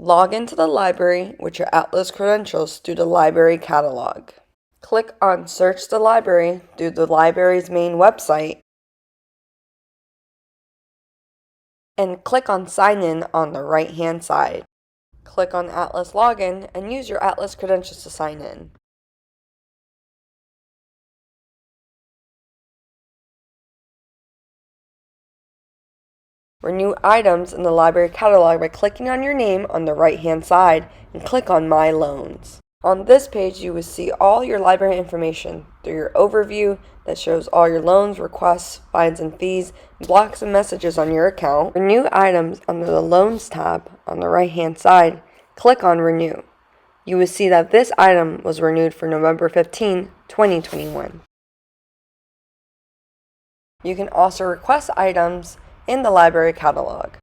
Log into the library with your Atlas credentials through the library catalog. Click on Search the Library through the library's main website and click on Sign In on the right-hand side. Click on Atlas Login and use your Atlas credentials to sign in. Renew items in the library catalog by clicking on your name on the right-hand side and click on My Loans. On this page, you will see all your library information through your overview that shows all your loans, requests, fines and fees, blocks and messages on your account. Renew items under the Loans tab on the right-hand side. Click on Renew. You will see that this item was renewed for November 15, 2021. You can also request items in the library catalog.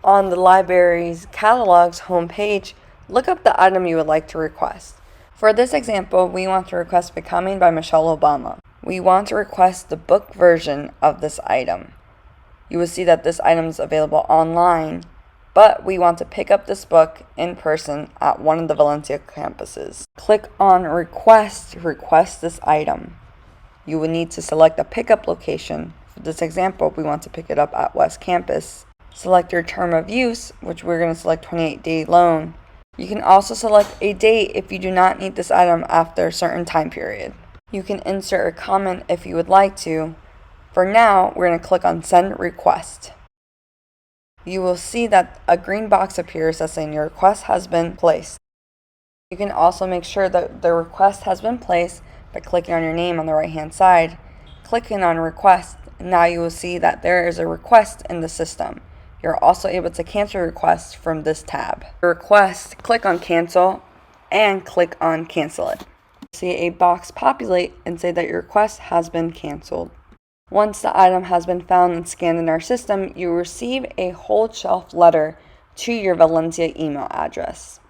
On the library's catalog's homepage, look up the item you would like to request. For this example, we want to request Becoming by Michelle Obama. We want to request the book version of this item. You will see that this item is available online, but we want to pick up this book in person at one of the Valencia campuses. Click on Request to request this item. You will need to select a pickup location. For this example, we want to pick it up at West Campus. Select your term of use, which we're going to select 28-day loan. You can also select a date if you do not need this item after a certain time period. You can insert a comment if you would like to. For now, we're going to click on Send Request. You will see that a green box appears that saying your request has been placed. You can also make sure that the request has been placed by clicking on your name on the right-hand side, clicking on Request. Now you will see that there is a request in the system. You're also able to cancel requests from this tab. Request, click on Cancel, and click on Cancel It. See a box populate and say that your request has been canceled. Once the item has been found and scanned in our system, you will receive a hold shelf letter to your Valencia email address.